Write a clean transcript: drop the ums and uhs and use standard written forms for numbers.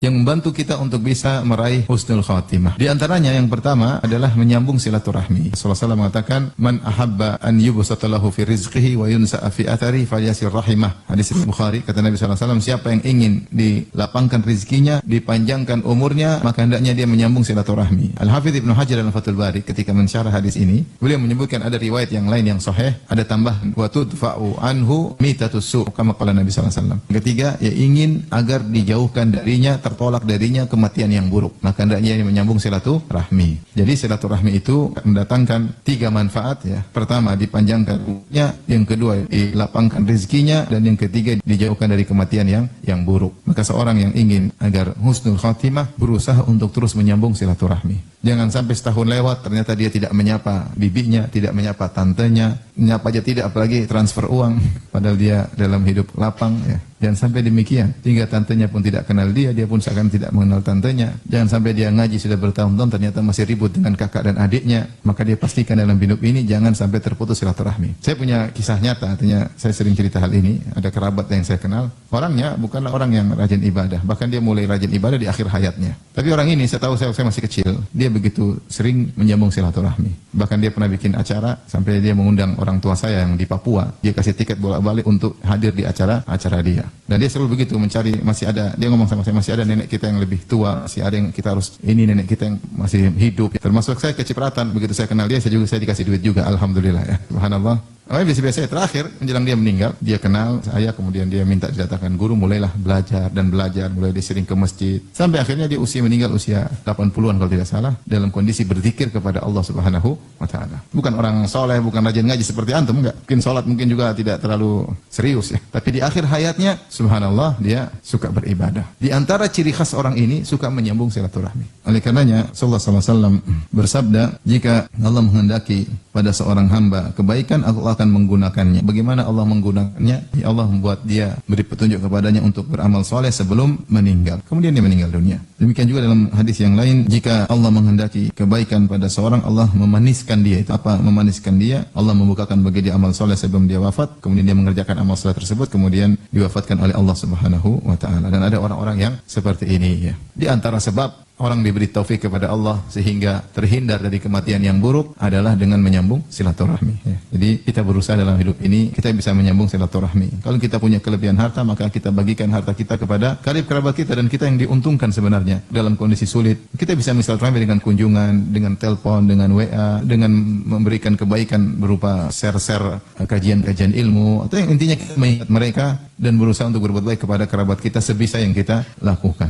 yang membantu kita untuk bisa meraih husnul khatimah. Di antaranya yang pertama adalah menyambung silaturahmi. Rasulullah SAW mengatakan, "Man ahabba an yubsata lahu fi rizqihi wa yunsa'a fi athari falyasir rahimah." Hadis Bukhari, kata Nabi SAW, siapa yang ingin dilapangkan rezekinya, dipanjangkan umurnya, maka hendaknya dia menyambung silaturahmi. Al-Hafidz Ibnu Hajar dalam Fathul Bari ketika mensyarah hadis ini, beliau menyebutkan ada riwayat yang lain yang sahih, ada tambahan wa tudfa'u anhu mitatus su', kama qala Nabi SAW. Ketiga, ya ingin agar dijauhkan darinya, tertolak darinya kematian yang buruk, maka hendaknya dia menyambung silaturahmi. Jadi silaturahmi itu mendatangkan 3 manfaat ya. Pertama, dipanjangkan umurnya, yang kedua dilapangkan rezekinya, dan yang ketiga dijauhkan dari kematian yang buruk. Maka seorang yang ingin agar husnul khatimah berusaha untuk terus menyambung silaturahmi. Jangan sampai setahun lewat ternyata dia tidak menyapa bibinya, tidak menyapa tantenya, menyapa aja tidak, apalagi transfer uang padahal dia dalam hidup lapang ya. Jangan sampai demikian, hingga tantenya pun tidak kenal dia, dia pun seakan tidak mengenal tantenya. Jangan sampai dia ngaji sudah bertahun-tahun ternyata masih ribut dengan kakak dan adiknya. Maka dia pastikan dalam hidup ini jangan sampai terputus silaturahmi. Saya punya kisah nyata, artinya saya sering cerita hal ini. Ada kerabat yang saya kenal, orangnya bukanlah orang yang rajin ibadah, bahkan dia mulai rajin ibadah di akhir hayatnya. Tapi orang ini saya tahu, saya masih kecil, dia begitu sering menyambung silaturahmi. Bahkan dia pernah bikin acara sampai dia mengundang orang tua saya yang di Papua. Dia kasih tiket bolak-balik untuk hadir di acara dia. Dan dia selalu begitu mencari, masih ada, dia ngomong sama saya, masih ada nenek kita yang lebih tua, masih ada yang kita harus, ini nenek kita yang masih hidup. Termasuk saya kecipratan, begitu saya kenal dia, saya dikasih duit juga, alhamdulillah ya. Subhanallah. Biasa-biasa terakhir menjelang dia meninggal, dia kenal saya, kemudian dia minta didatangkan guru, mulailah belajar, mulai dia sering ke masjid. Sampai akhirnya dia meninggal usia 80-an kalau tidak salah, dalam kondisi berzikir kepada Allah Subhanahu wa taala. Bukan orang soleh, bukan rajin ngaji seperti antum, enggak. Mungkin salat mungkin juga tidak terlalu serius ya. Tapi di akhir hayatnya, subhanallah, dia suka beribadah. Di antara ciri khas orang ini suka menyambung silaturahmi. Oleh karenanya Rasulullah SAW bersabda, jika Allah menghendaki pada seorang hamba kebaikan, Allah akan menggunakannya. Bagaimana Allah menggunakannya? Allah membuat dia, beri petunjuk kepadanya untuk beramal soleh sebelum meninggal. Kemudian dia meninggal dunia. Demikian juga dalam hadis yang lain, jika Allah menghendaki kebaikan pada seorang, Allah memaniskan dia. Itu apa memaniskan dia? Allah membukakan bagi dia amal soleh sebelum dia wafat, kemudian dia mengerjakan amal soleh tersebut, kemudian diwafatkan oleh Allah Subhanahu wa taala. Dan ada orang-orang yang seperti ini ya. Di antara sebab orang diberi taufik kepada Allah sehingga terhindar dari kematian yang buruk adalah dengan menyambung silaturahmi ya. Jadi kita berusaha dalam hidup ini kita bisa menyambung silaturahmi. Kalau kita punya kelebihan harta, maka kita bagikan harta kita kepada karib kerabat kita, dan kita yang diuntungkan sebenarnya dalam kondisi sulit. Kita bisa silaturahmi dengan kunjungan, dengan telepon, dengan WA, dengan memberikan kebaikan berupa share-share kajian-kajian ilmu, atau yang intinya kita mengingat mereka dan berusaha untuk berbuat baik kepada kerabat kita sebisa yang kita lakukan.